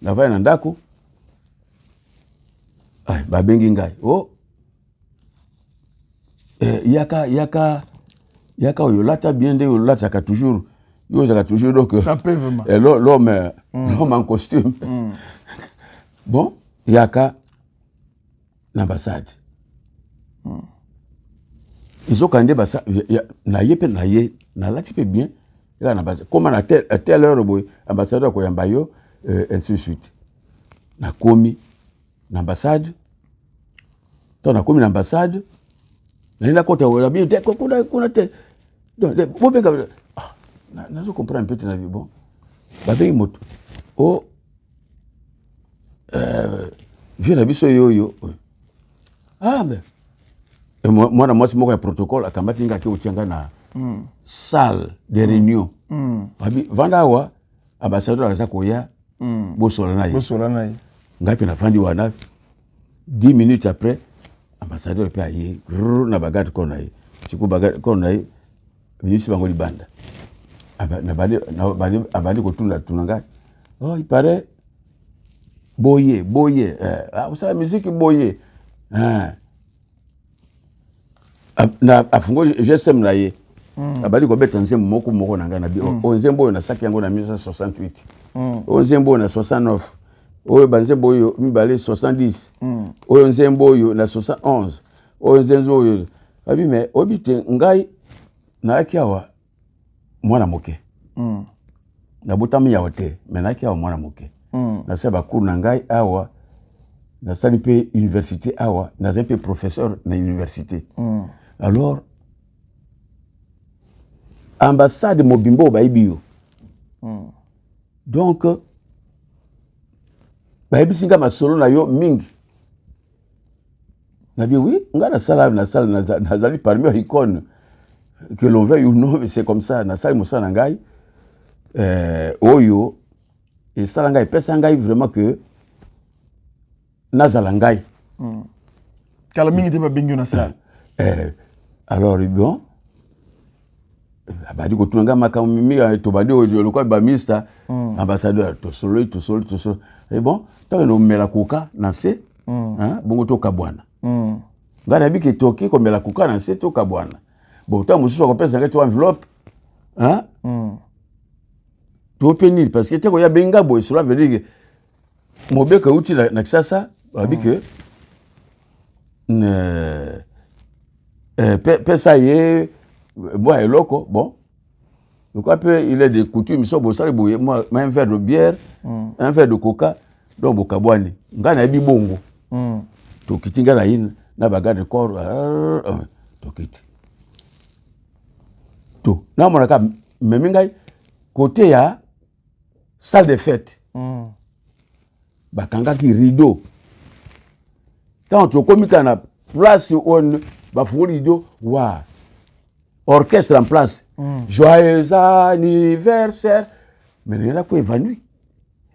Na vai na ndako. Ay babengi ngai. Oh. Yaka oyo lata bien de oyo lata ka toujours. Yo zaka toujours donc ça peut vraiment. L'homme en costume. Bon, yaka l'ambassade. Ils ont candé basa na ye na lati pe bien là na base. Comment à telle heure boy ambassadeur ko yamba yo ainsi de suite. Na komi l'ambassade. Ton na komi l'ambassade. Na kota wala bien kuna te. Donc bobenga nazo comprendre un peu na vie bon. Babengi moto. Oh je na biso yo. Ah mais moi moko ya protocole akambati ngaki utianga na salle de réunion. Babi vandawa ambassadeur aza koya bosola na ye. Ngapi na fandi wana 10 minutes après ambassadeur pe aye na bagade kona ye. Siku bagade kona ye bisi bango libanda. Abali ko tunanga. Oh il paraît boye vous savez la musique boye na afungo GSM na ye abali ko beta nzembo moko nanga na bi onzembo na saki yango na 1968 onzembo na 69 oyo banzembo oyo mibale 70 oyo nzembo oyo na 71 oyo nzembo oyo abi me obite ngai na akiawa mwana moke na botami ya hote mais na akiawa mwana moke na seba cours na ngai awa na sali pe université awa na pe professeur na université alors ambassade mobimbo baibio donc baibisinga masolo na yo mingi na bien oui ngana sala na zali parmi les icônes que l'on veuille ou non c'est comme ça na sali mosala ngai oyo et sala ngai pesa ngai vraiment que nazala ngai kala mingi te ba bengi na sala alors bon abadi kotunanga makamimi to bandi le quoi ba ministre ambassadeur to solo. Et bon, tant que mela kuka na se bongo to kabwana. Ngana biki toki ko mela kuka na se to kabwana. Bon, tant mususu ko pesa que to enveloppe. To penir parce que te ko ya benga boy cela veut dire que mobeka uti na kisasa babike pesa ye moi et loco bon donc après il est de coutume so bo sale boye moi un verre de bière un verre de coca donc bokabwani ngana bi bongo to kitinga na yin na bagade corps to kiti to na mona ka memingai côté ya salle de fête bakanga ki rideau quand to komika na place on bafungoli rideau wa orchestre en place joyeux anniversaire mais il a quoi évanoui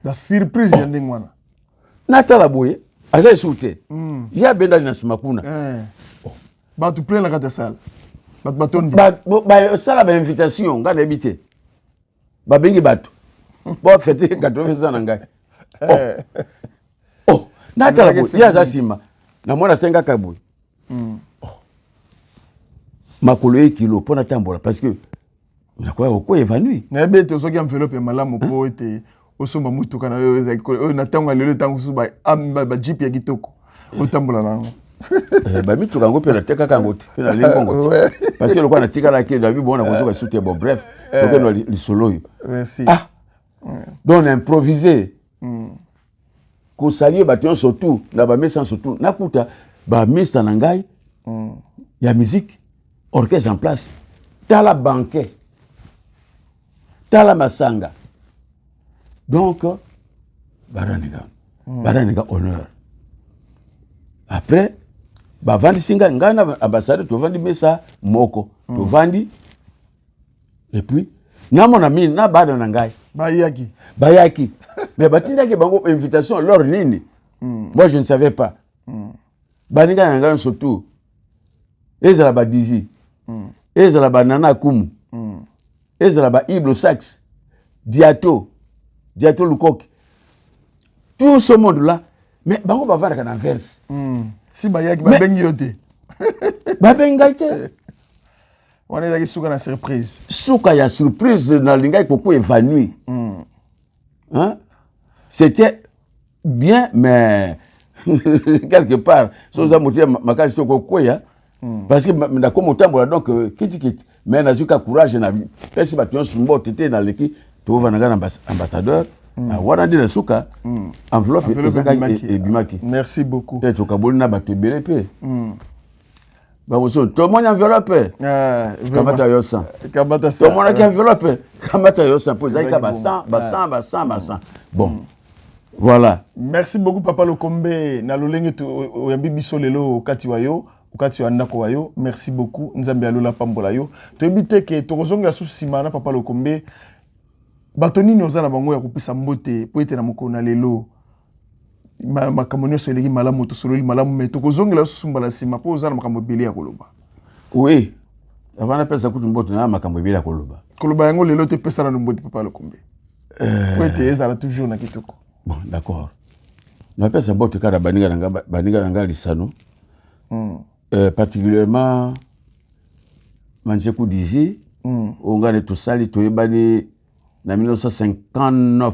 la surprise ya ndingwana natala boye aza soute ya benda na simakuna ba tu plein la kata salle batondi ba sala ba invitation ngana ebité ba bengi bato bo fête 80 ans na ngai natala boye ya za sima na mona senga kaboy makolo ekilo pona tambola parce que nakwa ko évanoui na beto soki enveloppe malamu po ete osomba mutuka na yo ezaki na tango lelo tango suba ba jeep ya kitoko otambola nango ba mituka ngo pe na teka kango te pe na lingongo parce que lokwa na tika la ke David bona kozoka soute bon bref donc no li solo yo merci donc improviser ko salier baton surtout na ba mesa surtout nakuta ba misa na ngai ya musique orchestre en place tala banquet tala masanga donc baraniga honneur après bavandi singa ngana ambassadeur to vandi mesa moko to vandi et puis na mona mine na bada na ngai bayaki mais batindaki bango invitation lors nini moi je ne savais pas baninga na ngai surtout ezala ba dizi ezala ba nana kumu ezala ba iblo sax diato lukoki tout ce monde là mais bango bavanda na verse si bayaki babengi yote babenga te wana ezaki suka na surprise suka ya surprise na lingai poko évanoui c'était bien mais quelque part soza motia makasi to kokoya parce que na comme tambola donc kiti mais na zuka courage na pesi bato sumbo tete na leki to vananga na ambassadeur wana ndi na suka enveloppe et bimaki merci beaucoup peut être kaboli na bato belé pe ba moso to mona enveloppe kamata yosa kamata ça to mona enveloppe kamata yosa po zaika ba 100 bon voilà merci beaucoup papa Lokombe na lolenge to oyambi biso lelo kati wayo ukati wa ndako wayo merci beaucoup nzambe alola pambola yo to ebite ke to kozonga susima na papa Lokombe bato nini ozana bango ya kopesa mbote po ete na mokona lelo makambo nyonso eleki malamu tosololi malamu me tokozongela susumbala nsima po ozana makambo ebele ya koloba oui avana pesa kutu mbote na makambo ebele ya koloba yango lelo te pesa na mbote papa Lokombe po ete ezala toujours na kitoko bon d'accord na pesa mbote kada baninga nanga lisano particulièrement Manchekou Dizi ongane to sali to ebani na 1959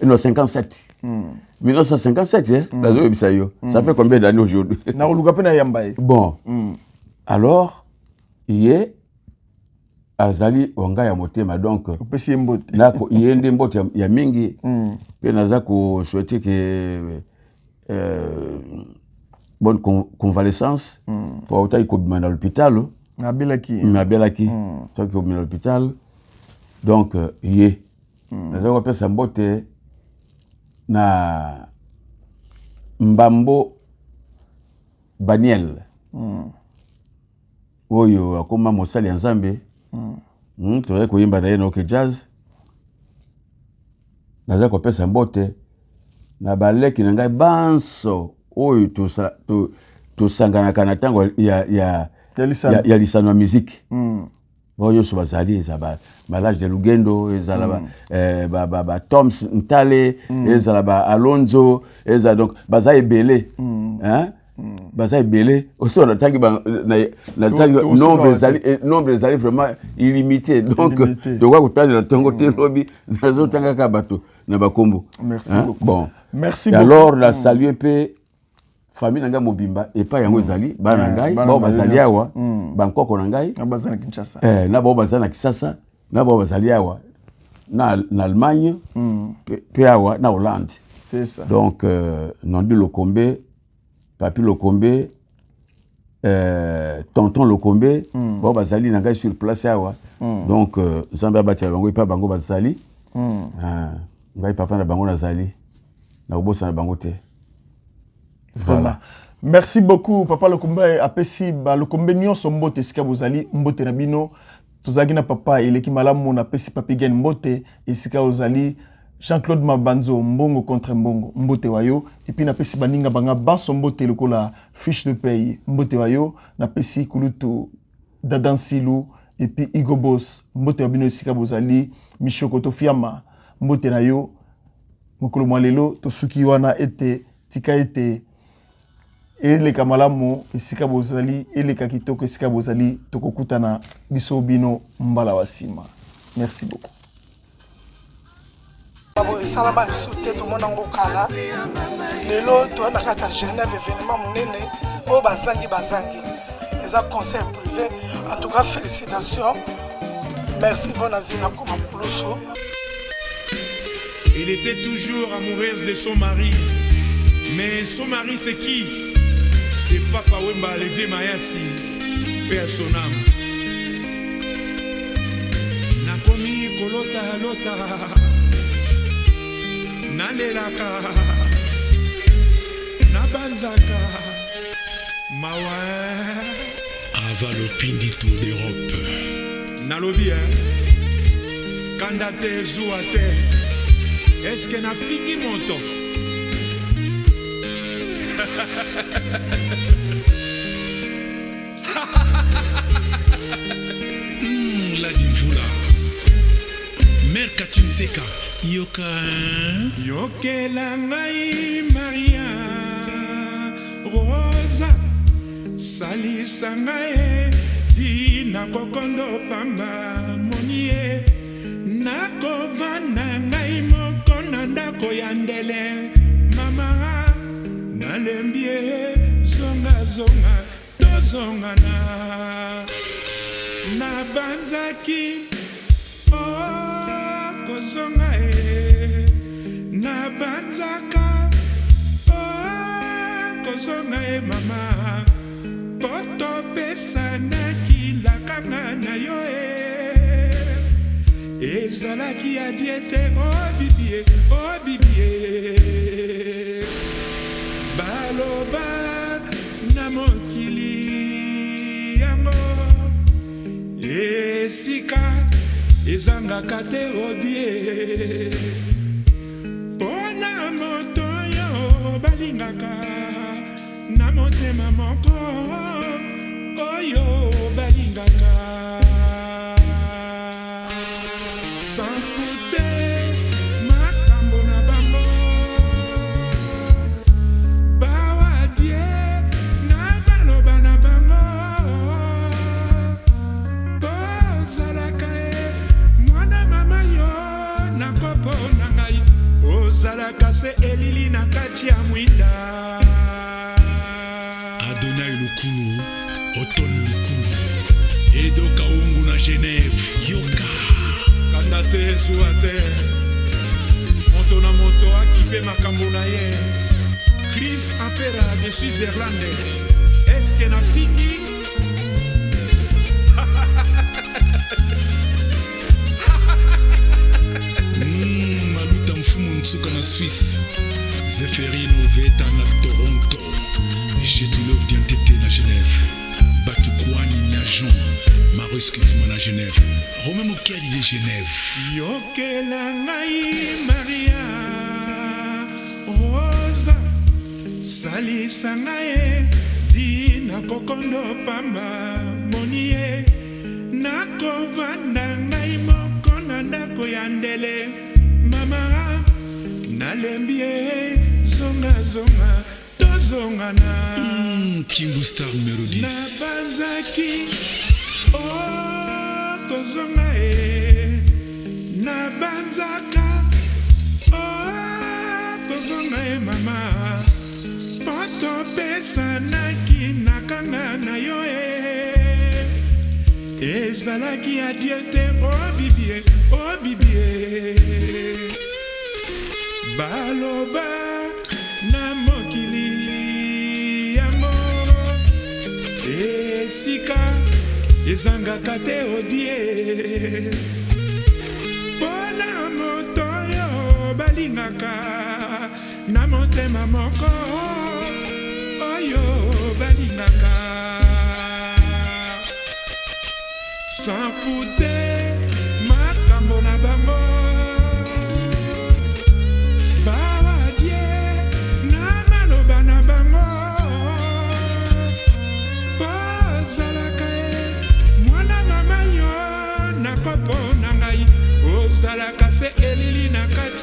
non 57 1957 la zo ebisa yo ça fait combien d'années aujourd'hui na luka pe na yamba bon alors yé azali onga ya motema donc opesi mbote nako yende mbote ya mingi pe naza ko souhaiter que bonne convalescence pour autant kobima na l'hôpital Mabelaki tant que à l'hôpital donc yé naza ko pesa mbote na Mbambo Baniel oyo akoma mosali ya Nzambe toye koyimba na ye na jazz naza ko pesa mbote na baleki na ngai banso oyo to sangana kana tango ya lisano ya musique nyonso bazali ezala l'âge de Lugendo ezala Toms Ntale ezala Alonso ezala donc baza ebele hein baza ebele aussi on attaque nombre ezali vraiment illimité donc de quoi kutana na tongo te lobi nazo tanga ka bato na bakombo. Merci beaucoup. Bon, merci beaucoup. Alors la saluer pe famille nanga mobimba et pas yango ezali bana ngai ba bazali awa bankoko na ngai na bazana Kinshasa na ba bazana Kinshasa na ba bazali awa na Allemagne pe awa na Hollande. C'est ça. Donc Nandi Lokombe, Papi Lokombe, Tonton Lokombe ba bazali na ngai sur place awa. Donc Zamba batela bango pa bango bazali ngai papa na bango nazali na obosa na bango te. Voilà. Merci beaucoup papa Lokombe apesi ba Lokombe nyonso mbote esika bozali mbote na bino tozaki na papa eleki malamu na pesi Papigen mbote esika ozali Jean-Claude Mabanzo mbongo contre mbongo mbote wayo et puis na pesi baninga banga banso mbote lokola fiche de paye mbote wayo na pesi kulutu Dadansilu et puis Igo Boss mbote wa bino esika bozali Michoko Tofiama mbote na yo mokolo mwalelo tosuki wana ete tika ete eleka malamu esika bozali eleka kitoko esika bozali tokokutana biso bino mbala wasima. Merci beaucoup. Salama lisuté tout monde en kala lelo to na kata Genève événement munene o bazangi eza concert privé. En tout cas félicitations, merci bonazina comme Pouloso. Elle était toujours amoureuse de son mari, mais son mari c'est qui? C'est Papa Wemba Levé Mayasi, père son âme. Nakomi kolota lota, nalelaka, nabanzaka, mawa. Avalopindi Tour d'Europe. Nalobi kandate zouate. Est-ce que na fini mon temps? La dimfula Mère Katinseka Yoka Yoke la ngai Maria Rosa Salisa ngai Dina kokondo pamba Monie Nakovana ngai moko na ndako ya ndele mama nalembie zonga zonga tozongana na banzaki kozonga na banzaka kozonga mama poto pesa na kilakanga na yo ezalaki ya diete oh bibie baloba na mokili yango esika ezangaka te odie mpona moto yo balingaka na motema moko oyo balingaka sans fouter makambo na bango bawadie na baloba na bango kozalaka mwana mama yo na kopo na ngai ozalaka se elili na kati ya mwinda Adonai Lukulu Oton Lukulu Edoka ungu na Genève Yoka Kandate suate Moto na moto akipe makambo na ye Chris Apera de Switzerland Est-ce que na fini Maluta mfumu nsuka na Suisse Zeferino Veta na Toronto Jetulov Diantete na Genève Batukwani Nyajon Maruski Fuma na Genève Romain Mokadi de Genève Yokela ngai Maria Rosa Salisa ngai Dina kokondo pamba Monie nakovanda ngai moko na ndako ya ndele mama nalembi ye zonga tozongana Kimbu Star numéro 10 nabanzaki kozonga nabanzaka kozonga mama poto pesanaki nakanga na yo ezalaki adie te bibie baloba na mokili yango esika ezangaka te odie mpona moto oyo balingaka na motema moko oyo balingaka sans fute makambo na bango bawadie na maloba na bango kozalaka mwana mama yo na popo na ngai ozalaka se elili na kati